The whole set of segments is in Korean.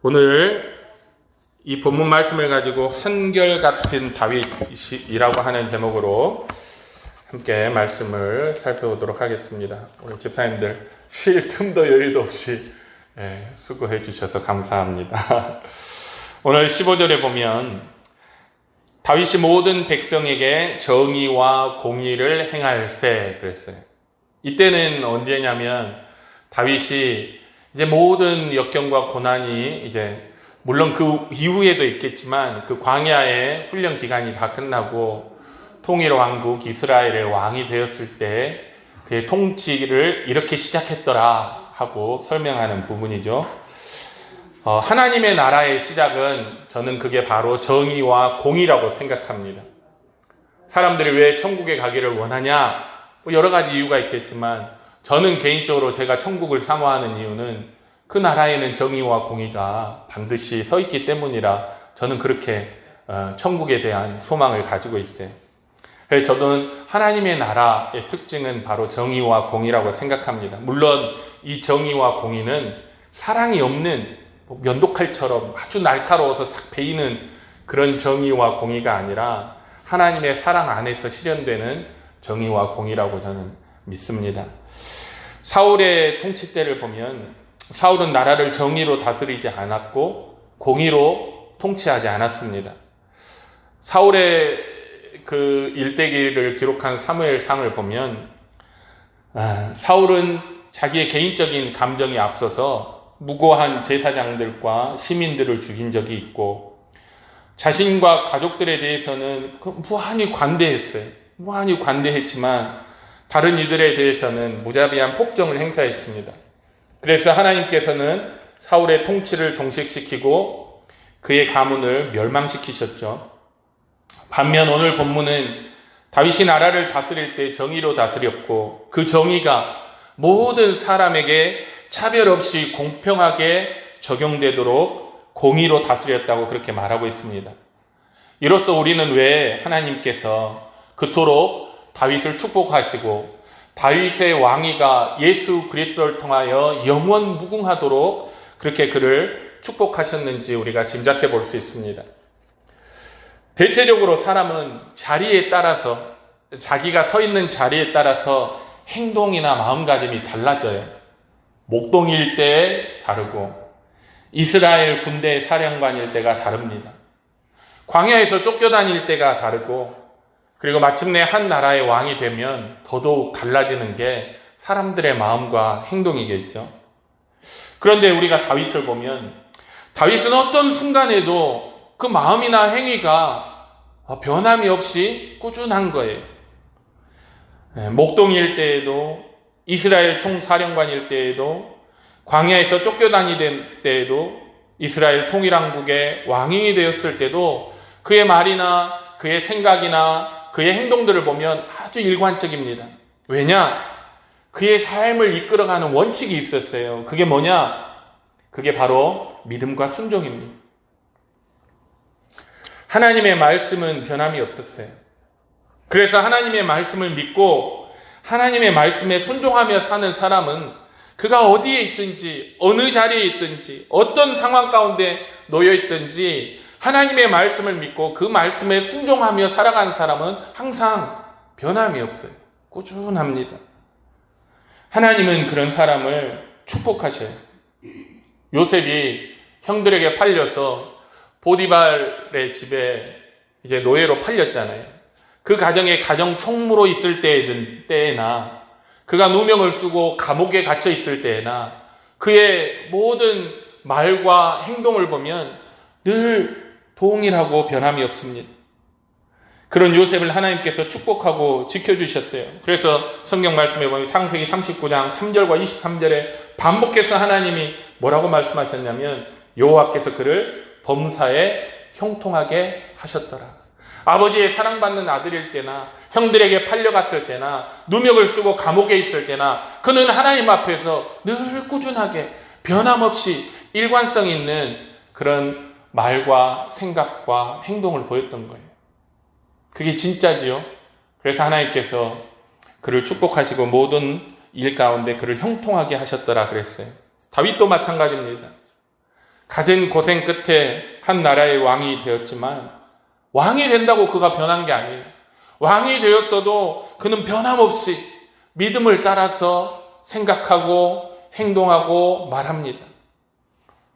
오늘 이 본문 말씀을 가지고 한결같은 다윗이라고 하는 제목으로 함께 말씀을 살펴보도록 하겠습니다. 오늘 집사님들 쉴 틈도 여유도 없이 수고해 주셔서 감사합니다. 오늘 15절에 보면 다윗이 모든 백성에게 정의와 공의를 행할세 그랬어요. 이때는 언제냐면 다윗이 이제 모든 역경과 고난이 이제 물론 그 이후에도 있겠지만 그 광야의 훈련 기간이 다 끝나고 통일 왕국 이스라엘의 왕이 되었을 때 그의 통치를 이렇게 시작했더라 하고 설명하는 부분이죠. 하나님의 나라의 시작은 저는 그게 바로 정의와 공의라고 생각합니다. 사람들이 왜 천국에 가기를 원하냐? 여러 가지 이유가 있겠지만 저는 개인적으로 제가 천국을 사모하는 이유는 그 나라에는 정의와 공의가 반드시 서 있기 때문이라 저는 그렇게 천국에 대한 소망을 가지고 있어요. 그래서 저는 하나님의 나라의 특징은 바로 정의와 공의라고 생각합니다. 물론 이 정의와 공의는 사랑이 없는 면도칼처럼 아주 날카로워서 싹 베이는 그런 정의와 공의가 아니라 하나님의 사랑 안에서 실현되는 정의와 공의라고 저는 믿습니다. 사울의 통치 때를 보면 사울은 나라를 정의로 다스리지 않았고 공의로 통치하지 않았습니다. 사울의 그 일대기를 기록한 사무엘상을 보면 사울은 자기의 개인적인 감정이 앞서서 무고한 제사장들과 시민들을 죽인 적이 있고 자신과 가족들에 대해서는 무한히 관대했어요. 무한히 관대했지만 다른 이들에 대해서는 무자비한 폭정을 행사했습니다. 그래서 하나님께서는 사울의 통치를 종식시키고 그의 가문을 멸망시키셨죠. 반면 오늘 본문은 다윗이 나라를 다스릴 때 정의로 다스렸고 그 정의가 모든 사람에게 차별 없이 공평하게 적용되도록 공의로 다스렸다고 그렇게 말하고 있습니다. 이로써 우리는 왜 하나님께서 그토록 다윗을 축복하시고 다윗의 왕위가 예수 그리스도를 통하여 영원 무궁하도록 그렇게 그를 축복하셨는지 우리가 짐작해 볼 수 있습니다. 대체적으로 사람은 자리에 따라서 자기가 서 있는 자리에 따라서 행동이나 마음가짐이 달라져요. 목동일 때 다르고 이스라엘 군대 사령관일 때가 다릅니다. 광야에서 쫓겨다닐 때가 다르고 그리고 마침내 한 나라의 왕이 되면 더더욱 달라지는 게 사람들의 마음과 행동이겠죠. 그런데 우리가 다윗을 보면 다윗은 어떤 순간에도 그 마음이나 행위가 변함이 없이 꾸준한 거예요. 목동일 때에도 이스라엘 총사령관일 때에도 광야에서 쫓겨다니던 때에도 이스라엘 통일왕국의 왕이 되었을 때도 그의 말이나 그의 생각이나 그의 행동들을 보면 아주 일관적입니다. 왜냐? 그의 삶을 이끌어가는 원칙이 있었어요. 그게 뭐냐? 그게 바로 믿음과 순종입니다. 하나님의 말씀은 변함이 없었어요. 그래서 하나님의 말씀을 믿고 하나님의 말씀에 순종하며 사는 사람은 그가 어디에 있든지 어느 자리에 있든지 어떤 상황 가운데 놓여 있든지 하나님의 말씀을 믿고 그 말씀에 순종하며 살아가는 사람은 항상 변함이 없어요. 꾸준합니다. 하나님은 그런 사람을 축복하셔요. 요셉이 형들에게 팔려서 보디발의 집에 이제 노예로 팔렸잖아요. 그 가정에 가정 총무로 있을 때에나 그가 누명을 쓰고 감옥에 갇혀 있을 때에나 그의 모든 말과 행동을 보면 늘 동일하고 변함이 없습니다. 그런 요셉을 하나님께서 축복하고 지켜주셨어요. 그래서 성경 말씀에 보면 창세기 39장 3절과 23절에 반복해서 하나님이 뭐라고 말씀하셨냐면 여호와께서 그를 범사에 형통하게 하셨더라. 아버지의 사랑받는 아들일 때나 형들에게 팔려갔을 때나 누명을 쓰고 감옥에 있을 때나 그는 하나님 앞에서 늘 꾸준하게 변함없이 일관성 있는 그런 말과 생각과 행동을 보였던 거예요. 그게 진짜지요. 그래서 하나님께서 그를 축복하시고 모든 일 가운데 그를 형통하게 하셨더라 그랬어요. 다윗도 마찬가지입니다. 갖은 고생 끝에 한 나라의 왕이 되었지만 왕이 된다고 그가 변한 게 아니에요. 왕이 되었어도 그는 변함없이 믿음을 따라서 생각하고 행동하고 말합니다.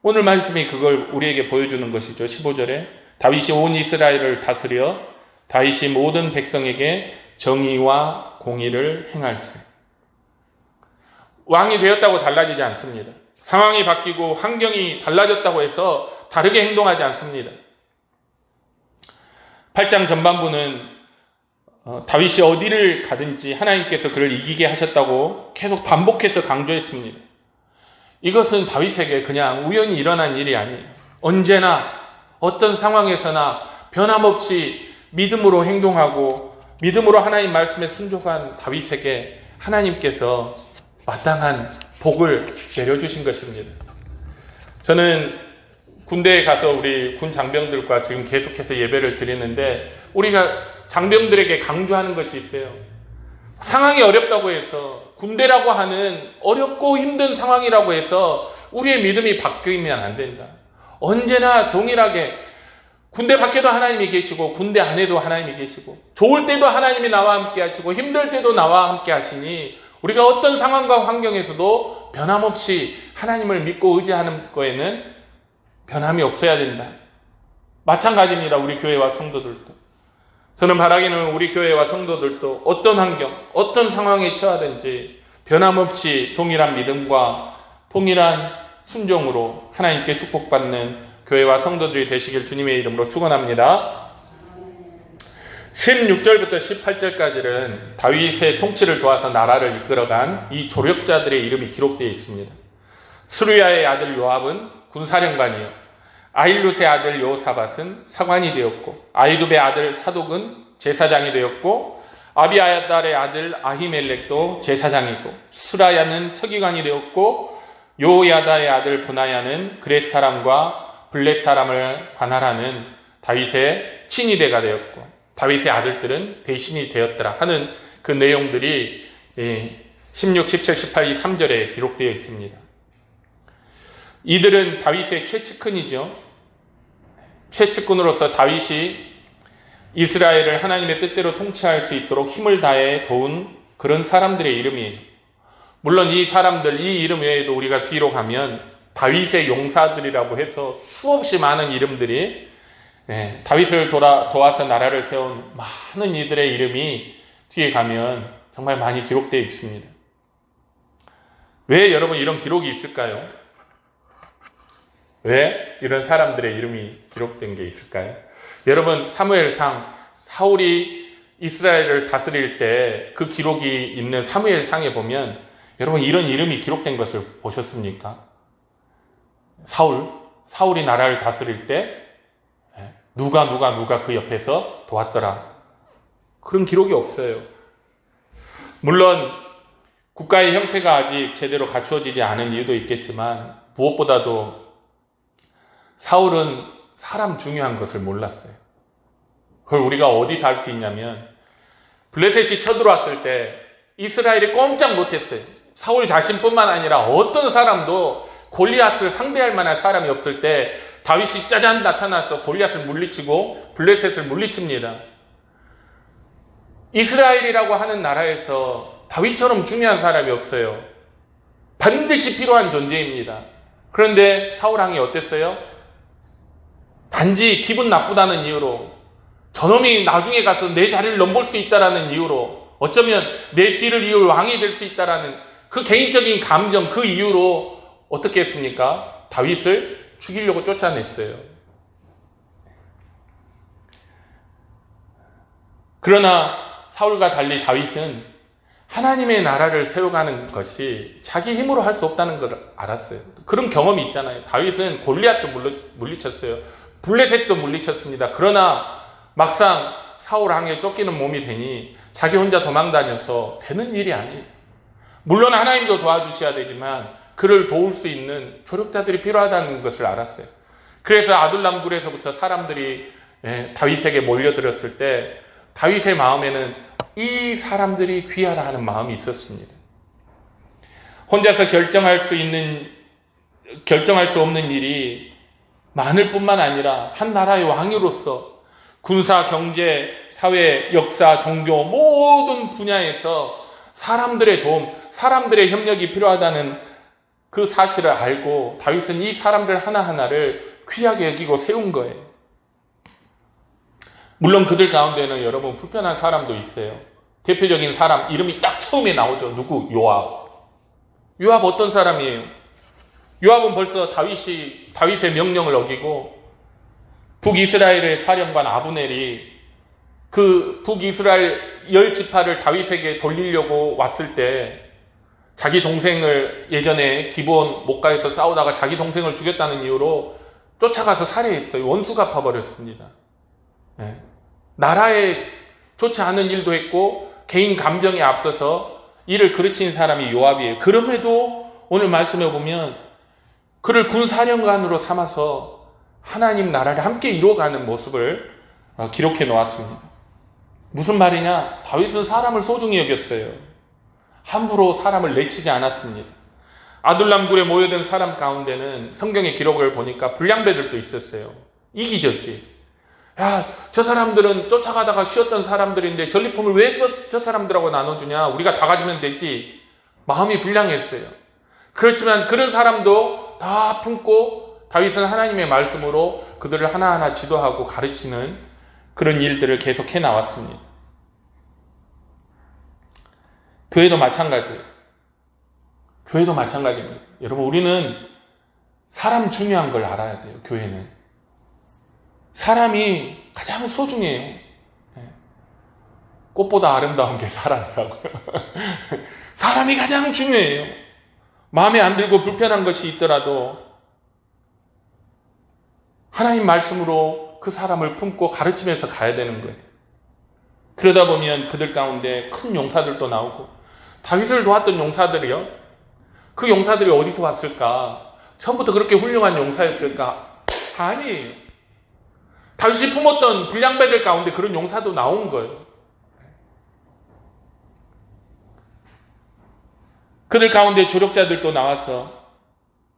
오늘 말씀이 그걸 우리에게 보여주는 것이죠. 15절에 다윗이 온 이스라엘을 다스려 다윗이 모든 백성에게 정의와 공의를 행할세. 왕이 되었다고 달라지지 않습니다. 상황이 바뀌고 환경이 달라졌다고 해서 다르게 행동하지 않습니다. 8장 전반부는 다윗이 어디를 가든지 하나님께서 그를 이기게 하셨다고 계속 반복해서 강조했습니다. 이것은 다윗에게 그냥 우연히 일어난 일이 아니에요. 언제나 어떤 상황에서나 변함없이 믿음으로 행동하고 믿음으로 하나님 말씀에 순종한 다윗에게 하나님께서 마땅한 복을 내려주신 것입니다. 저는 군대에 가서 우리 군 장병들과 지금 계속해서 예배를 드리는데 우리가 장병들에게 강조하는 것이 있어요. 상황이 어렵다고 해서 군대라고 하는 어렵고 힘든 상황이라고 해서 우리의 믿음이 바뀌면 안 된다. 언제나 동일하게 군대 밖에도 하나님이 계시고 군대 안에도 하나님이 계시고 좋을 때도 하나님이 나와 함께 하시고 힘들 때도 나와 함께 하시니 우리가 어떤 상황과 환경에서도 변함없이 하나님을 믿고 의지하는 거에는 변함이 없어야 된다. 마찬가지입니다. 우리 교회와 성도들도. 저는 바라기는 우리 교회와 성도들도 어떤 환경, 어떤 상황에 처하든지 변함없이 동일한 믿음과 동일한 순종으로 하나님께 축복받는 교회와 성도들이 되시길 주님의 이름으로 축원합니다. 16절부터 18절까지는 다윗의 통치를 도와서 나라를 이끌어간 이 조력자들의 이름이 기록되어 있습니다. 스루야의 아들 요압은 군사령관이요, 아힐룻의 아들 여호사밧은 사관이 되었고, 아히두베의 아들 사독은 제사장이 되었고, 아비아달의 아들 아히멜렉도 제사장이고, 스라야는 서기관이 되었고, 요야다의 아들 브나야는 그렛 사람과 블렛 사람을 관할하는 다윗의 친위대가 되었고, 다윗의 아들들은 대신이 되었더라 하는 그 내용들이 16, 17, 18, 3절에 기록되어 있습니다. 이들은 다윗의 최측근이죠. 최측근으로서 다윗이 이스라엘을 하나님의 뜻대로 통치할 수 있도록 힘을 다해 도운 그런 사람들의 이름이에요. 물론 이 사람들, 이 이름 외에도 우리가 뒤로 가면 다윗의 용사들이라고 해서 수없이 많은 이름들이 다윗을 도와서 나라를 세운 많은 이들의 이름이 뒤에 가면 정말 많이 기록되어 있습니다. 왜 여러분 이런 기록이 있을까요? 왜 이런 사람들의 이름이 기록된 게 있을까요? 여러분 사무엘상 사울이 이스라엘을 다스릴 때 그 기록이 있는 사무엘상에 보면 여러분 이런 이름이 기록된 것을 보셨습니까? 사울이 나라를 다스릴 때 누가 그 옆에서 도왔더라. 그런 기록이 없어요. 물론 국가의 형태가 아직 제대로 갖추어지지 않은 이유도 있겠지만 무엇보다도 사울은 사람 중요한 것을 몰랐어요. 그걸 우리가 어디서 알 수 있냐면 블레셋이 쳐들어왔을 때 이스라엘이 꼼짝 못했어요. 사울 자신뿐만 아니라 어떤 사람도 골리앗을 상대할 만한 사람이 없을 때 다윗이 짜잔 나타나서 골리앗을 물리치고 블레셋을 물리칩니다. 이스라엘이라고 하는 나라에서 다윗처럼 중요한 사람이 없어요. 반드시 필요한 존재입니다. 그런데 사울 왕이 어땠어요? 단지 기분 나쁘다는 이유로, 저놈이 나중에 가서 내 자리를 넘볼 수 있다라는 이유로, 어쩌면 내 뒤를 이을 왕이 될 수 있다라는 그 개인적인 감정, 그 이유로 어떻게 했습니까? 다윗을 죽이려고 쫓아냈어요. 그러나 사울과 달리 다윗은 하나님의 나라를 세워가는 것이 자기 힘으로 할 수 없다는 걸 알았어요. 그런 경험이 있잖아요. 다윗은 골리앗도 물리쳤어요. 블레셋도 물리쳤습니다. 그러나 막상 사울 왕에 쫓기는 몸이 되니 자기 혼자 도망다녀서 되는 일이 아니에요. 물론 하나님도 도와주셔야 되지만 그를 도울 수 있는 조력자들이 필요하다는 것을 알았어요. 그래서 아둘람굴에서부터 사람들이 다윗에게 몰려들었을 때 다윗의 마음에는 이 사람들이 귀하다 하는 마음이 있었습니다. 혼자서 결정할 수 없는 일이 많을 뿐만 아니라 한 나라의 왕으로서 군사, 경제, 사회, 역사, 종교 모든 분야에서 사람들의 도움, 사람들의 협력이 필요하다는 그 사실을 알고 다윗은 이 사람들 하나하나를 귀하게 여기고 세운 거예요. 물론 그들 가운데는 여러분 불편한 사람도 있어요. 대표적인 사람 이름이 딱 처음에 나오죠. 누구? 요압. 요압 어떤 사람이에요? 요압은 벌써 다윗의 명령을 어기고 북이스라엘의 사령관 아브넬이 그 북이스라엘 10지파를 다윗에게 돌리려고 왔을 때 자기 동생을 예전에 기브온 목가에서 싸우다가 자기 동생을 죽였다는 이유로 쫓아가서 살해했어요. 원수 갚아버렸습니다. 네. 나라에 좋지 않은 일도 했고 개인 감정에 앞서서 이를 그르친 사람이 요압이에요. 그럼에도 오늘 말씀해 보면 그를 군사령관으로 삼아서 하나님 나라를 함께 이루어가는 모습을 기록해 놓았습니다. 무슨 말이냐? 다윗은 사람을 소중히 여겼어요. 함부로 사람을 내치지 않았습니다. 아둘람굴에 모여든 사람 가운데는 성경의 기록을 보니까 불량배들도 있었어요. 이기적이에요. 야, 저 사람들은 쫓아가다가 쉬었던 사람들인데 전리품을 왜 저 사람들하고 나눠주냐? 우리가 다 가지면 되지. 마음이 불량했어요. 그렇지만 그런 사람도 다 품고 다윗은 하나님의 말씀으로 그들을 하나하나 지도하고 가르치는 그런 일들을 계속해 나왔습니다. 교회도 마찬가지예요. 교회도 마찬가지입니다. 여러분, 우리는 사람 중요한 걸 알아야 돼요. 교회는 사람이 가장 소중해요. 꽃보다 아름다운 게 사람이라고요. 사람이 가장 중요해요. 마음에 안 들고 불편한 것이 있더라도 하나님 말씀으로 그 사람을 품고 가르치면서 가야 되는 거예요. 그러다 보면 그들 가운데 큰 용사들도 나오고, 다윗을 도왔던 용사들이요, 그 용사들이 어디서 왔을까? 처음부터 그렇게 훌륭한 용사였을까? 아니에요. 다윗이 품었던 불량배들 가운데 그런 용사도 나온 거예요. 그들 가운데 조력자들도 나와서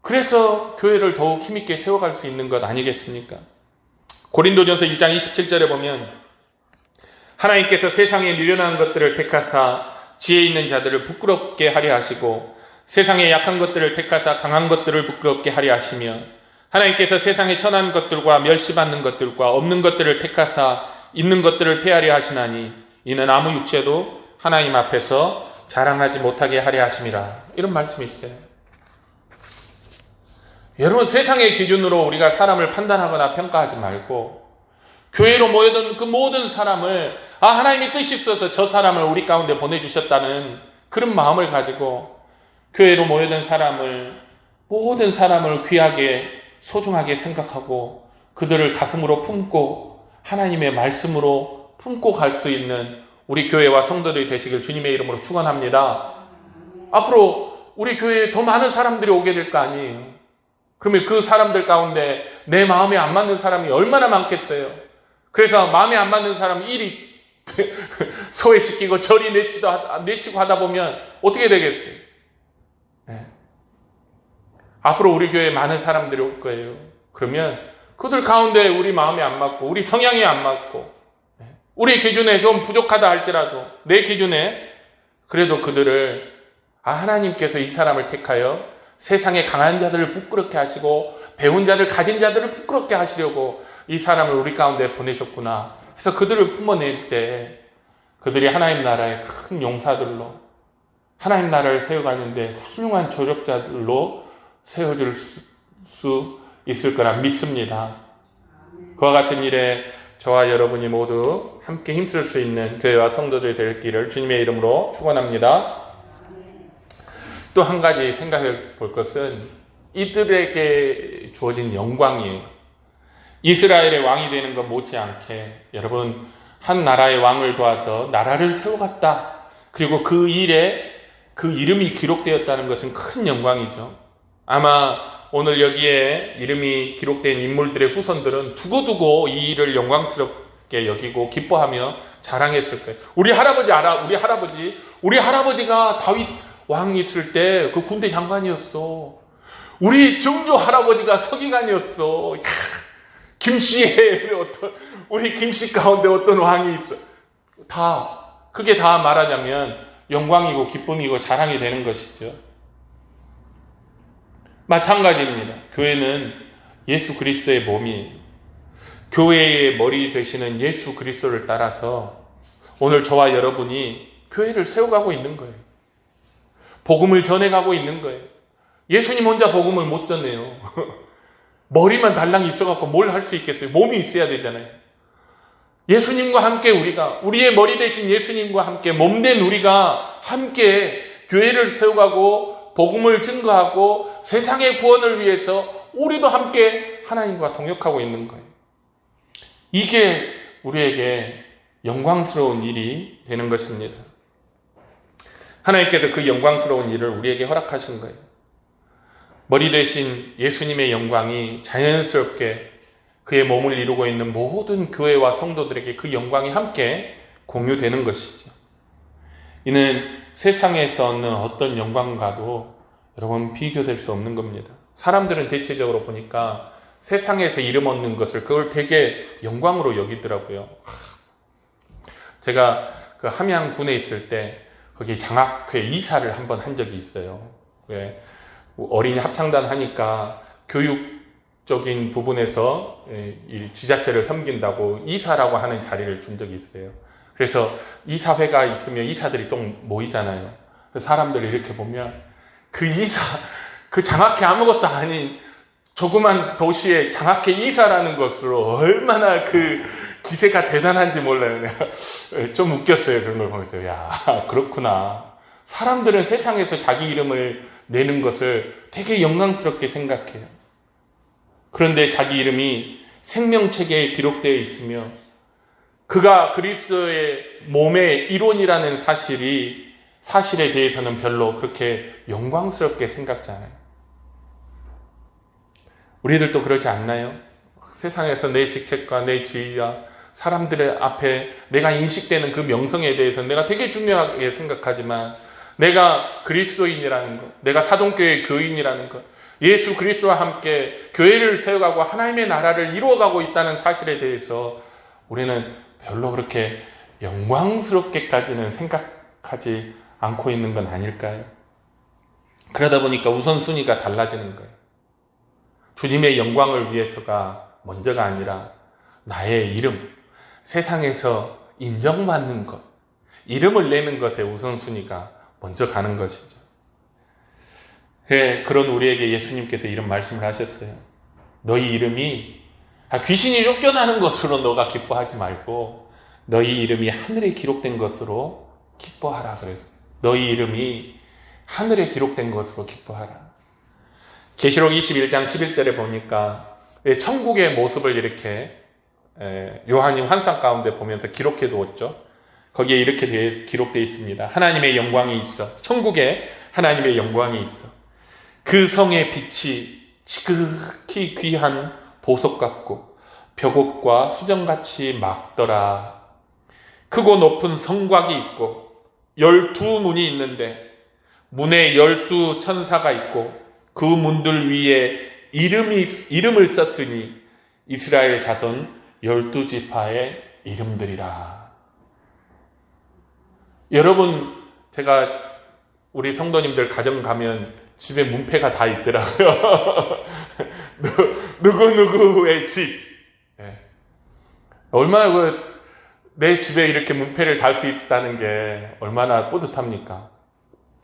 그래서 교회를 더욱 힘있게 세워갈 수 있는 것 아니겠습니까? 고린도전서 1장 27절에 보면 하나님께서 세상에 미련한 것들을 택하사 지혜 있는 자들을 부끄럽게 하려 하시고 세상에 약한 것들을 택하사 강한 것들을 부끄럽게 하려 하시며 하나님께서 세상에 천한 것들과 멸시받는 것들과 없는 것들을 택하사 있는 것들을 폐하려 하시나니 이는 아무 육체도 하나님 앞에서 자랑하지 못하게 하려 하심이라. 이런 말씀이 있어요. 여러분, 세상의 기준으로 우리가 사람을 판단하거나 평가하지 말고 교회로 모여든 그 모든 사람을 하나님이 뜻이 있어서 저 사람을 우리 가운데 보내주셨다는 그런 마음을 가지고 교회로 모여든 모든 사람을 귀하게 소중하게 생각하고 그들을 가슴으로 품고 하나님의 말씀으로 품고 갈 수 있는 우리 교회와 성도들이 되시길 주님의 이름으로 축원합니다. 앞으로 우리 교회에 더 많은 사람들이 오게 될 거 아니에요. 그러면 그 사람들 가운데 내 마음에 안 맞는 사람이 얼마나 많겠어요. 그래서 마음에 안 맞는 사람 일이 소외시키고 저리 내치고 하다 보면 어떻게 되겠어요? 네. 앞으로 우리 교회에 많은 사람들이 올 거예요. 그러면 그들 가운데 우리 마음에 안 맞고 우리 성향에 안 맞고 우리 기준에 좀 부족하다 할지라도 내 기준에 그래도 그들을 하나님께서 이 사람을 택하여 세상의 강한 자들을 부끄럽게 하시고 배운 자들, 가진 자들을 부끄럽게 하시려고 이 사람을 우리 가운데 보내셨구나. 그래서 그들을 품어낼 때 그들이 하나님 나라의 큰 용사들로 하나님 나라를 세워가는데 훌륭한 조력자들로 세워줄 수 있을 거라 믿습니다. 그와 같은 일에 저와 여러분이 모두 함께 힘쓸 수 있는 교회와 성도들이 될 길을 주님의 이름으로 축원합니다. 또 한 가지 생각해 볼 것은 이들에게 주어진 영광이에요. 이스라엘의 왕이 되는 것 못지않게 여러분 한 나라의 왕을 도와서 나라를 세워갔다. 그리고 그 일에 그 이름이 기록되었다는 것은 큰 영광이죠. 아마 오늘 여기에 이름이 기록된 인물들의 후손들은 두고두고 이 일을 영광스럽게 여기고 기뻐하며 자랑했을 거예요. 우리 할아버지 알아? 우리 할아버지가 다윗 왕 있을 때 그 군대 장관이었어. 우리 증조 할아버지가 서기관이었어. 김씨의 우리 김씨 가운데 어떤 왕이 있어. 그게 다 말하자면 영광이고 기쁨이고 자랑이 되는 것이죠. 마찬가지입니다. 교회는 예수 그리스도의 몸이, 교회의 머리 되시는 예수 그리스도를 따라서 오늘 저와 여러분이 교회를 세워가고 있는 거예요. 복음을 전해가고 있는 거예요. 예수님 혼자 복음을 못 전해요. 머리만 달랑 있어갖고 뭘 할 수 있겠어요? 몸이 있어야 되잖아요. 예수님과 함께 우리의 머리 되신 예수님과 함께 몸된 우리가 함께 교회를 세워가고 복음을 증거하고 세상의 구원을 위해서 우리도 함께 하나님과 동역하고 있는 거예요. 이게 우리에게 영광스러운 일이 되는 것입니다. 하나님께서 그 영광스러운 일을 우리에게 허락하신 거예요. 머리 대신 예수님의 영광이 자연스럽게 그의 몸을 이루고 있는 모든 교회와 성도들에게 그 영광이 함께 공유되는 것이죠. 이는 세상에서 얻는 어떤 영광과도 여러분 비교될 수 없는 겁니다. 사람들은 대체적으로 보니까 세상에서 이름 얻는 것을 그걸 되게 영광으로 여기더라고요. 제가 그 함양군에 있을 때 거기 장학회 이사를 한번 한 적이 있어요. 왜? 어린이 합창단 하니까 교육적인 부분에서 이 지자체를 섬긴다고 이사라고 하는 자리를 준 적이 있어요. 그래서 이사회가 있으면 이사들이 좀 모이잖아요. 사람들을 이렇게 보면 그 장학회 아무것도 아닌 조그만 도시의 장학회 이사라는 것으로 얼마나 그 기세가 대단한지 몰라요. 내가 좀 웃겼어요. 그런 걸 보면서. 야, 그렇구나. 사람들은 세상에서 자기 이름을 내는 것을 되게 영광스럽게 생각해요. 그런데 자기 이름이 생명책에 기록되어 있으며 그가 그리스도의 몸의 일원이라는 사실에 대해서는 별로 그렇게 영광스럽게 생각지 않아요. 우리들도 그러지 않나요? 세상에서 내 직책과 내 지위와 사람들의 앞에 내가 인식되는 그 명성에 대해서 내가 되게 중요하게 생각하지만 내가 그리스도인이라는 것, 내가 사동교회 교인이라는 것, 예수 그리스도와 함께 교회를 세워가고 하나님의 나라를 이루어가고 있다는 사실에 대해서 우리는 별로 그렇게 영광스럽게까지는 생각하지 않고 있는 건 아닐까요? 그러다 보니까 우선순위가 달라지는 거예요. 주님의 영광을 위해서가 먼저가 아니라 나의 이름, 세상에서 인정받는 것, 이름을 내는 것에 우선순위가 먼저 가는 것이죠. 그런 우리에게 예수님께서 이런 말씀을 하셨어요. 너희 이름이 귀신이 쫓겨나는 것으로 너가 기뻐하지 말고 너희 이름이 하늘에 기록된 것으로 기뻐하라. 그래서 너희 이름이 하늘에 기록된 것으로 기뻐하라. 계시록 21장 11절에 보니까 천국의 모습을 이렇게 요한이 환상 가운데 보면서 기록해 두었죠. 거기에 이렇게 기록되어 있습니다. 하나님의 영광이 있어. 천국에 하나님의 영광이 있어. 그 성의 빛이 지극히 귀한 보석 같고 벽옥과 수정같이 막더라. 크고 높은 성곽이 있고 12문이 있는데 문에 12 천사가 있고 그 문들 위에 이름을 썼으니 이스라엘 자손 12지파의 이름들이라. 여러분, 제가 우리 성도님들 가정 가면 집에 문패가 다 있더라고요. 누구누구의 집. 얼마나 내 집에 이렇게 문패를 달 수 있다는 게 얼마나 뿌듯합니까?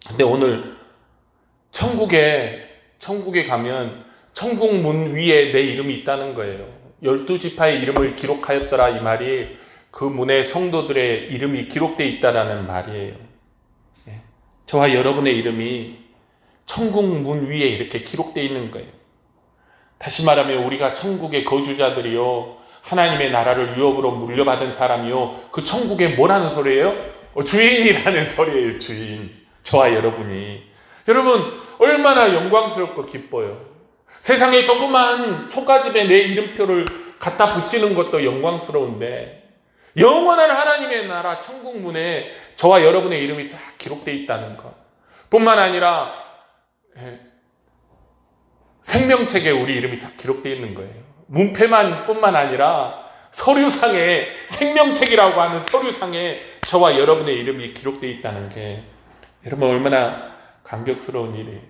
근데 오늘 천국에 가면 천국 문 위에 내 이름이 있다는 거예요. 12지파의 이름을 기록하였더라. 이 말이 그 문에 성도들의 이름이 기록되어 있다라는 말이에요. 저와 여러분의 이름이 천국 문 위에 이렇게 기록되어 있는 거예요. 다시 말하면 우리가 천국의 거주자들이요, 하나님의 나라를 유업으로 물려받은 사람이요, 그 천국에 뭐라는 소리예요? 주인이라는 소리예요. 주인. 저와 여러분이. 여러분 얼마나 영광스럽고 기뻐요. 세상에 조그만 초가집에 내 이름표를 갖다 붙이는 것도 영광스러운데 영원한 하나님의 나라 천국 문에 저와 여러분의 이름이 싹 기록되어 있다는 것 뿐만 아니라 생명책에 우리 이름이 다 기록되어 있는 거예요. 문패만 뿐만 아니라 서류상에, 생명책이라고 하는 서류상에 저와 여러분의 이름이 기록되어 있다는 게 여러분 얼마나 감격스러운 일이에요.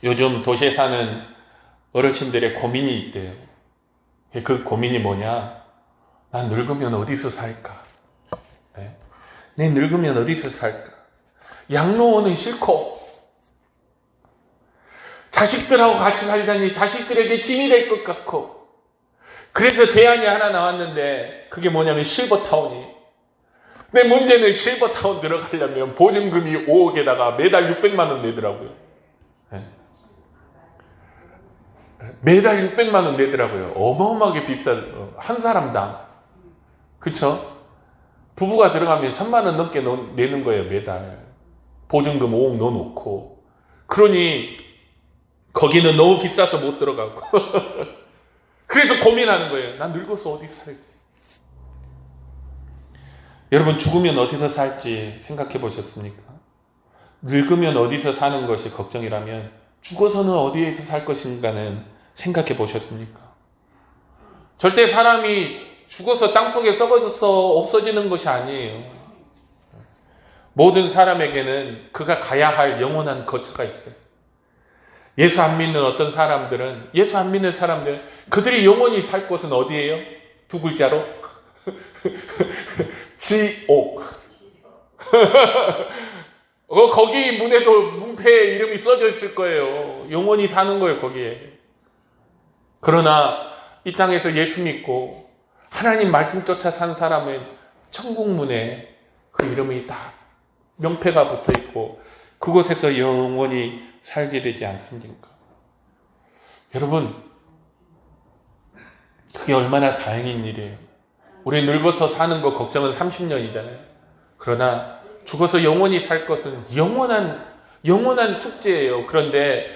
요즘 도시에 사는 어르신들의 고민이 있대요. 그 고민이 뭐냐? 난 늙으면 어디서 살까? 네? 내 늙으면 어디서 살까? 양로원은 싫고 자식들하고 같이 살자니 자식들에게 짐이 될 것 같고, 그래서 대안이 하나 나왔는데 그게 뭐냐면 실버타운이. 내 문제는 실버타운 들어가려면 보증금이 5억에다가 매달 600만 원 내더라고요. 네. 매달 600만 원 내더라고요. 어마어마하게 비싼, 한 사람당. 그쵸? 부부가 들어가면 1000만 원 넘게 내는 거예요, 매달. 보증금 5억 넣어놓고. 그러니 거기는 너무 비싸서 못 들어가고. 그래서 고민하는 거예요. 난 늙어서 어디 살지? 여러분, 죽으면 어디서 살지 생각해 보셨습니까? 늙으면 어디서 사는 것이 걱정이라면 죽어서는 어디에서 살 것인가는 생각해 보셨습니까? 절대 사람이 죽어서 땅속에 썩어져서 없어지는 것이 아니에요. 모든 사람에게는 그가 가야 할 영원한 거처가 있어요. 예수 안 믿는 어떤 사람들은, 예수 안 믿는 사람들, 그들이 영원히 살 곳은 어디예요? 두 글자로? 지옥. 거기 문에도 문패에 이름이 써져 있을 거예요. 영원히 사는 거예요, 거기에. 그러나 이 땅에서 예수 믿고 하나님 말씀 쫓아 산 사람은 천국 문에 그 이름이 다 명패가 붙어 있고 그곳에서 영원히 살게 되지 않습니까? 여러분, 그게 얼마나 다행인 일이에요. 우리 늙어서 사는 거 걱정은 30년이잖아요. 그러나 죽어서 영원히 살 것은 영원한 숙제예요. 그런데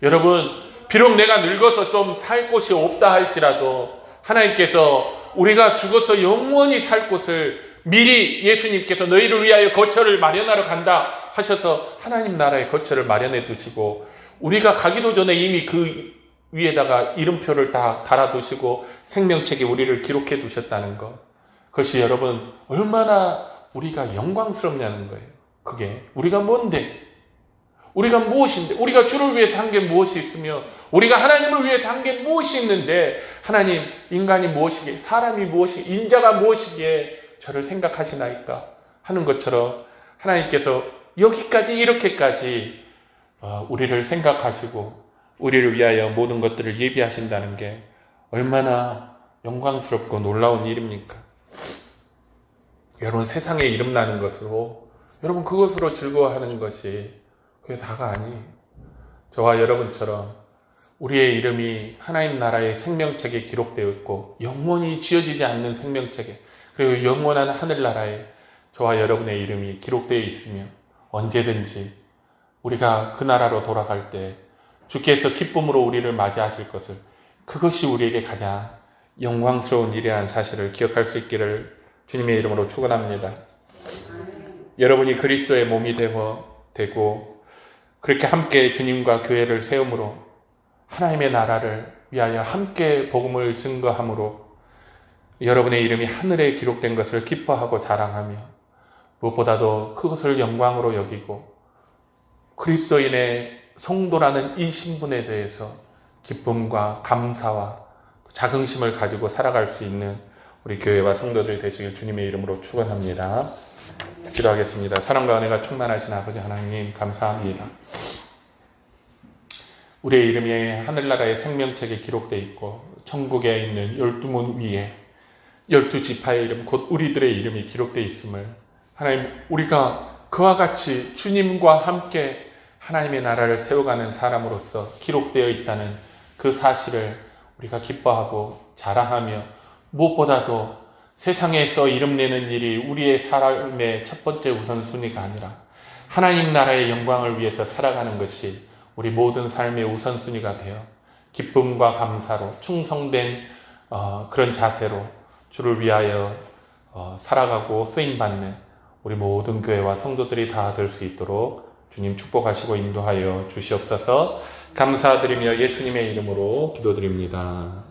여러분, 비록 내가 늙어서 좀 살 곳이 없다 할지라도 하나님께서 우리가 죽어서 영원히 살 곳을 미리 예수님께서 너희를 위하여 거처를 마련하러 간다 하셔서 하나님 나라의 거처를 마련해 두시고, 우리가 가기도 전에 이미 그 위에다가 이름표를 다 달아두시고 생명책에 우리를 기록해 두셨다는 것, 그것이 여러분 얼마나 우리가 영광스럽냐는 거예요. 그게 우리가 뭔데, 우리가 무엇인데, 우리가 주를 위해서 한 게 무엇이 있으며 우리가 하나님을 위해서 한 게 무엇이 있는데, 하나님, 인간이 무엇이기에, 사람이 무엇이기에, 인자가 무엇이기에 저를 생각하시나이까 하는 것처럼 하나님께서 여기까지, 이렇게까지 우리를 생각하시고 우리를 위하여 모든 것들을 예비하신다는 게 얼마나 영광스럽고 놀라운 일입니까? 여러분, 세상에 이름 나는 것으로, 여러분 그것으로 즐거워하는 것이 그게 다가 아니에요. 저와 여러분처럼 우리의 이름이 하나님 나라의 생명책에 기록되어 있고 영원히 지워지지 않는 생명책에, 그리고 영원한 하늘나라에 저와 여러분의 이름이 기록되어 있으며 언제든지 우리가 그 나라로 돌아갈 때 주께서 기쁨으로 우리를 맞이하실 것을, 그것이 우리에게 가장 영광스러운 일이라는 사실을 기억할 수 있기를 주님의 이름으로 축원합니다. 여러분이 그리스도의 몸이 되고 그렇게 함께 주님과 교회를 세움으로 하나님의 나라를 위하여 함께 복음을 증거함으로 여러분의 이름이 하늘에 기록된 것을 기뻐하고 자랑하며 무엇보다도 그것을 영광으로 여기고 그리스도인의 성도라는 이 신분에 대해서 기쁨과 감사와 자긍심을 가지고 살아갈 수 있는 우리 교회와 성도들 되시길 주님의 이름으로 축원합니다. 기도하겠습니다. 사랑과 은혜가 충만하신 아버지 하나님, 감사합니다. 우리의 이름이 하늘나라의 생명책에 기록되어 있고 천국에 있는 12문 위에 12지파의 이름, 곧 우리들의 이름이 기록되어 있음을, 하나님, 우리가 그와 같이 주님과 함께 하나님의 나라를 세워가는 사람으로서 기록되어 있다는 그 사실을 우리가 기뻐하고 자랑하며, 무엇보다도 세상에서 이름내는 일이 우리의 삶의 첫 번째 우선순위가 아니라 하나님 나라의 영광을 위해서 살아가는 것이 우리 모든 삶의 우선순위가 되어 기쁨과 감사로 충성된 그런 자세로 주를 위하여 살아가고 쓰임받는 우리 모든 교회와 성도들이 다 될 수 있도록 주님 축복하시고 인도하여 주시옵소서. 감사드리며 예수님의 이름으로 기도드립니다.